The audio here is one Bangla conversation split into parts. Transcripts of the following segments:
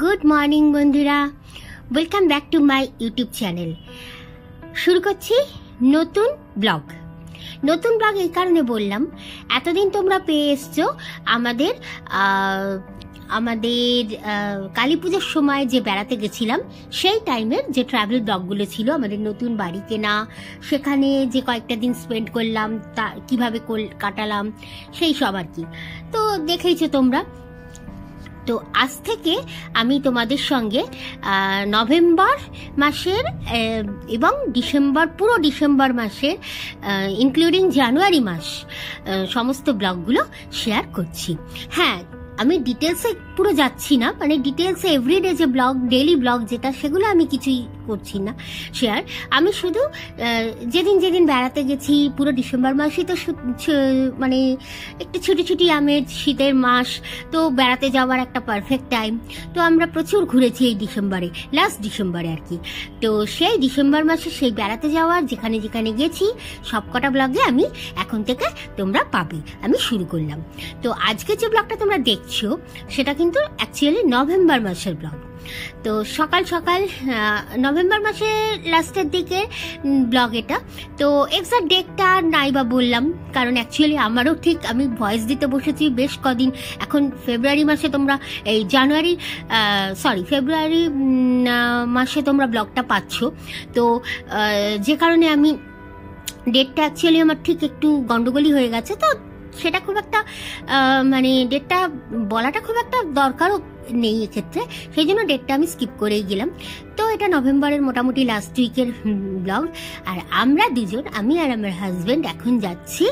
গুড মর্নিং বন্ধুরা, welcome back to my YouTube channel. শুরু করছি নতুন ব্লগ। এই কারণে বললাম, এতদিন তোমরা পেয়ে এসছো আমাদের কালী পুজোর সময় যে বেড়াতে গেছিলাম সেই টাইমের যে ট্রাভেল ব্লগগুলো ছিল, আমাদের নতুন বাড়ি কেনা, সেখানে যে কয়েকটা দিন স্পেন্ড করলাম, তা কিভাবে কাটালাম সেই সব আর কি। তো দেখেইছো তোমরা। তো আজ থেকে আমি তোমাদের সঙ্গে নভেম্বর মাসের এবং পুরো ডিসেম্বর মাসের ইনক্লুডিং জানুয়ারি মাস সমস্ত ব্লগগুলো শেয়ার করছি। হ্যাঁ, আমি ডিটেলসে পুরো যাচ্ছি না, মানে ডিটেলসে এভরিডে যে ব্লগ, ডেইলি ব্লগ যেটা, সেগুলো আমি কিছুই করছি না শেয়ার। আমি শুধু যেদিন বেড়াতে গেছি, পুরো ডিসেম্বর মাসই তো মানে একটু ছুটি আমেজ, শীতের মাস, তো বেড়াতে যাওয়ার একটা পারফেক্ট টাইম। তো আমরা প্রচুর ঘুরেছি এই ডিসেম্বরে, লাস্ট ডিসেম্বরে আর কি। তো সেই ডিসেম্বর মাসে সেই বেড়াতে যাওয়ার যেখানে গেছি সবকটা ব্লগে আমি এখন থেকে তোমরা পাবে। আমি শুরু করলাম। তো আজকে যে ব্লগটা তোমরা দেখছো সেটা কিন্তু অ্যাকচুয়ালি নভেম্বর মাসের ব্লগ। তো সকাল নভেম্বর মাসের লাস্টের দিকে ব্লগ এটা। তো এক্সাক্ট ডেটটা নাই বা বললাম, কারণ অ্যাকচুয়ালি আমারও ঠিক, আমি ভয়েস দিতে বসেছি বেশ কদিন। এখন ফেব্রুয়ারি মাসে তোমরা ফেব্রুয়ারি মাসে তোমরা ব্লগটা পাচ্ছ। তো যে কারণে আমি ডেটটা অ্যাকচুয়ালি আমার ঠিক একটু গন্ডগোলই হয়ে গেছে। তো সেটা খুব একটা মানে ডেটটা বলাটা খুব একটা দরকারও নেই এক্ষেত্রে, সেই জন্য ডেটটা আমি স্কিপ করেই গেলাম। তো এটা নভেম্বরের মোটামুটি লাস্ট উইকের ব্লগ। আর আমরা দুজন, আমি আর আমার হাজবেন্ড এখন যাচ্ছি,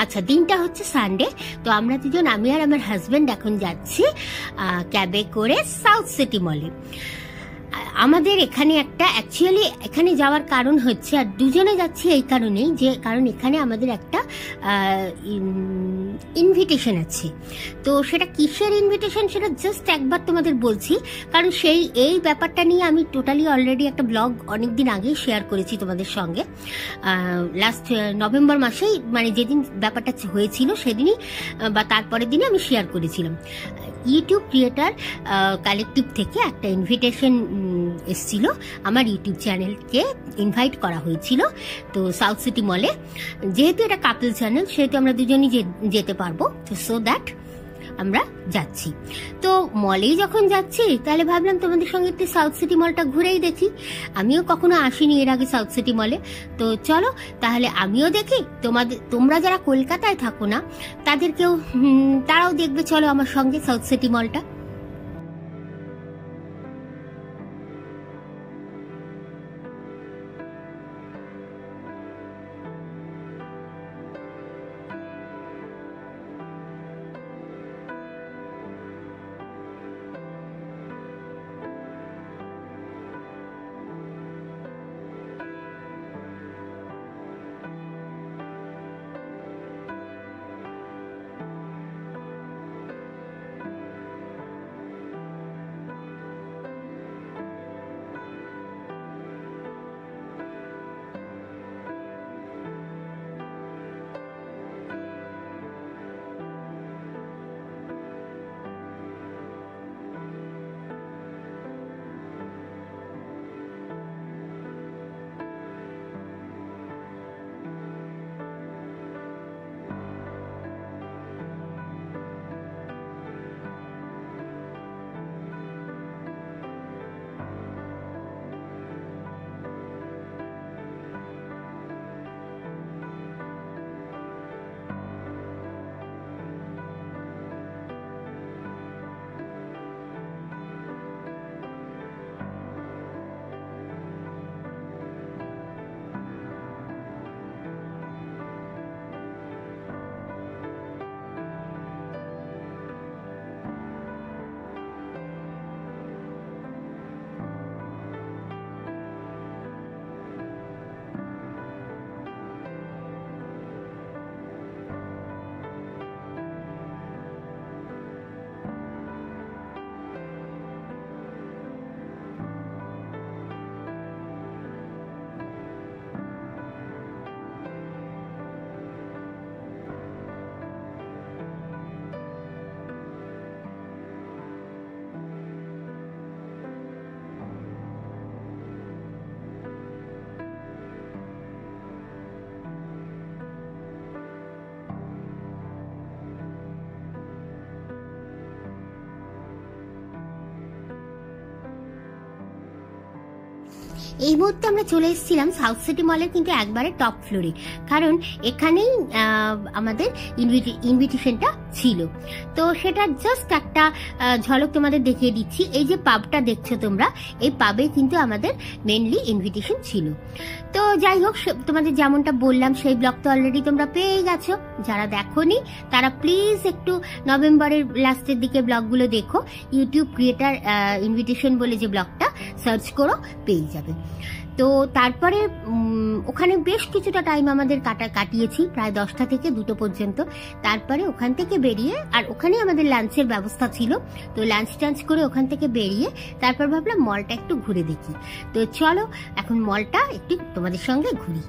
আচ্ছা দিনটা হচ্ছে সানডে। তো আমরা দুজন, আমি আর আমার হাজবেন্ড এখন যাচ্ছি ক্যাবে করে সাউথ সিটি মলে। আমাদের এখানে এখানে যাওয়ার কারণ হচ্ছে, আর দুজনে যাচ্ছি এই কারণেই, যে কারণ এখানে আমাদের একটা ইনভিটেশন আছে। তো সেটা কিসের ইনভিটেশন সেটা জাস্ট একবার তোমাদের বলছি, কারণ এই ব্যাপারটা নিয়ে আমি টোটালি অলরেডি একটা ব্লগ অনেকদিন আগেই শেয়ার করেছি তোমাদের সঙ্গে। লাস্ট নভেম্বর মাসেই, মানে যেদিন ব্যাপারটা হয়েছিল সেদিনই বা তারপরের দিনে আমি শেয়ার করেছিলাম। ইউটিউব ক্রিয়েটার কালেকটিভ থেকে একটা ইনভিটেশন এসেছিল, আমার ইউটিউব চ্যানেলকে ইনভাইট করা হয়েছিল। তো সাউথ সিটি মলে, যেহেতু এটা কাপল চ্যানেল, সেহেতু আমরা দুজনই যেতে পারবো। তো সো দ্যাট আমরা যাচ্ছি। তো মলেই যখন যাচ্ছি, তাহলে ভাবলাম তোমাদের সঙ্গে একটু সাউথ সিটি মলটা ঘুরেই দেখি। আমিও কখনো আসিনি এর আগে সাউথ সিটি মলে। তো চলো তাহলে আমিও দেখি, তোমরা যারা কলকাতায় থাকো না তারাও দেখবে, চলো আমার সঙ্গে সাউথ সিটি মলটা। এই মুহূর্তে আমরা চলে এসেছিলাম সাউথ সিটি মলের কিন্তু একবারে টপ ফ্লোরে, কারণ এখানেই আমাদের ইনভিটেশনটা ছিল। তো সেটা জাস্ট একটা ঝলক তোমাদের দেখিয়ে দিচ্ছি। এই যে পাবটা দেখছো তোমরা, এই পাবে কিন্তু আমাদের মেনলি ইনভিটেশন ছিল। তো যাই হোক, তোমাদের যেমনটা বললাম সেই ব্লগ তো অলরেডি তোমরা পেয়ে গেছো। যারা দেখোনি তারা প্লিজ একটু নভেম্বরের লাস্টের দিকে ব্লগগুলো দেখো। ইউটিউব ক্রিয়েটার ইনভিটেশন বলে যে ব্লগটা সার্চ করো, পেয়ে যাবে। তো তারপরে ওখানে বেশ কিছুটা টাইম আমাদের কাটিয়েছি, প্রায় 10টা থেকে 2টো পর্যন্ত। তারপরে ওখান থেকে বেরিয়ে, আর ওখানে আমাদের লাঞ্চের ব্যবস্থা ছিল, তো লাঞ্চ টাঞ্চ করে ওখান থেকে বেরিয়ে তারপর ভাবলাম মলটা একটু ঘুরে দেখি। তো চলো এখন মলটা একটু তোমাদের সঙ্গে ঘুরি।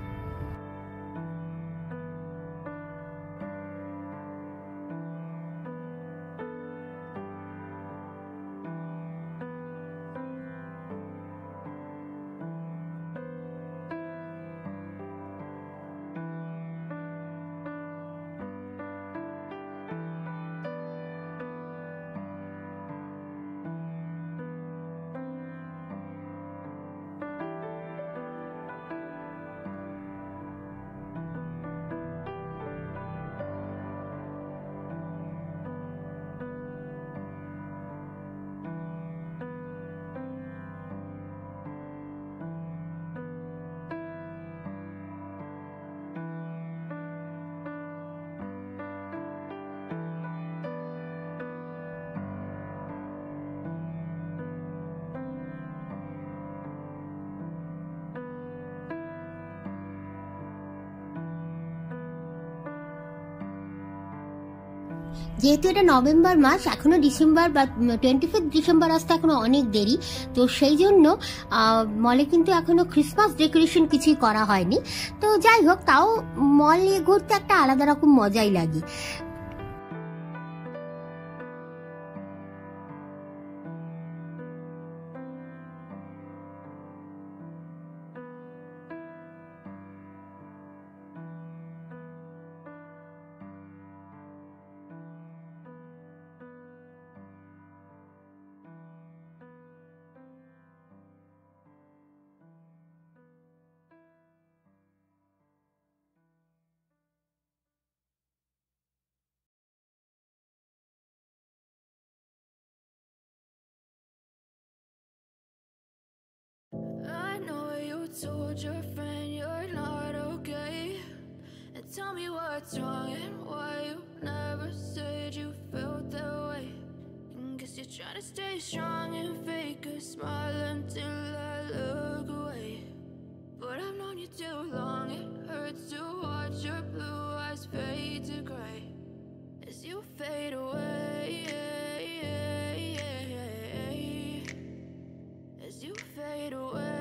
যেহেতু এটা নভেম্বর মাস, এখনো ডিসেম্বর বা 25 ডিসেম্বর আসতে এখনো অনেক দেরি, তো সেই জন্য মলে কিন্তু এখনো ক্রিসমাস ডেকোরেশন কিছুই করা হয়নি। তো যাই হোক, তাও মলে ঘুরতে একটা আলাদা রকম মজাই লাগে। I know you told your friend you're not okay, and tell me what's wrong and why you never said you felt that way. Guess you're trying to stay strong and fake a smile until I look away. But I've known you too long, it hurts to watch your blue eyes fade to gray as you fade away, as you fade away.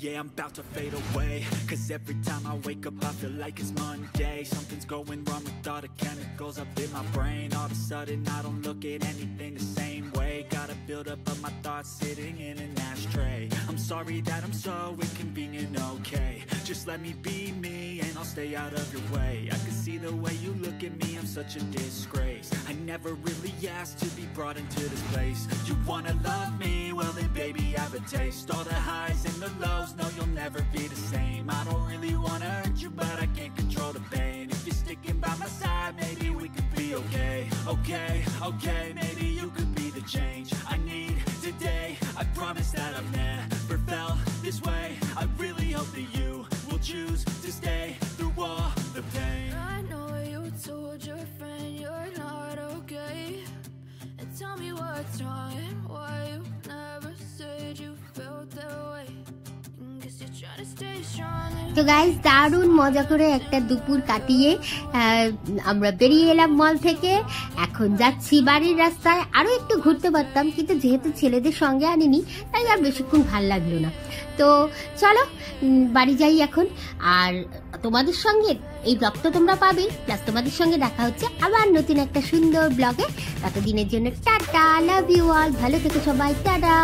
Yeah, I'm about to fade away, 'cause every time I wake up I feel like it's Monday. Something's going wrong with all the chemicals up in my brain. All of a sudden I don't look at anything the same way. Gotta build up of my thoughts sitting in an ashtray. I'm sorry that I'm so inconvenient, okay. Just let me be me and I'll stay out of your way. I can see the way you look at me, I'm such a disgrace. I never really asked to be brought into this place. You wanna love me? Well then baby have a taste. All the highs and the lows, no you'll never be the same. I don't really wanna hurt you but I can't control the pain. If you're sticking by my side, maybe we could be okay. Okay, maybe you could be the change I need today. I promise that I've never felt this way. I really hope that you will choose to stay through all the pain. I know you told your friend you're not okay, and tell me what's wrong and why you never said you felt that way. Guess you're trying to stay strong and তো গাইজ, দারুণ মজা করে একটা দুপুর কাটিয়ে আমরা বেরিয়ে এলাম মল থেকে। এখন যাচ্ছি বাড়ির রাস্তায়। আরো একটু ঘুরতে পারতাম, কিন্তু যেহেতু ছেলেদের সঙ্গে আনিনি তাই আর বেশিক্ষণ ভাল লাগলো না। তো চলো বাড়ি যাই এখন। আর তোমাদের সঙ্গে এই ব্লগটা তোমরা পাবে, প্লাস তোমাদের সঙ্গে দেখা হচ্ছে আবার নতুন একটা সুন্দর ব্লগে। ততদিনের জন্য টাটা, লাভ ইউ অল, ভালো থেকো সবাই, টাটা।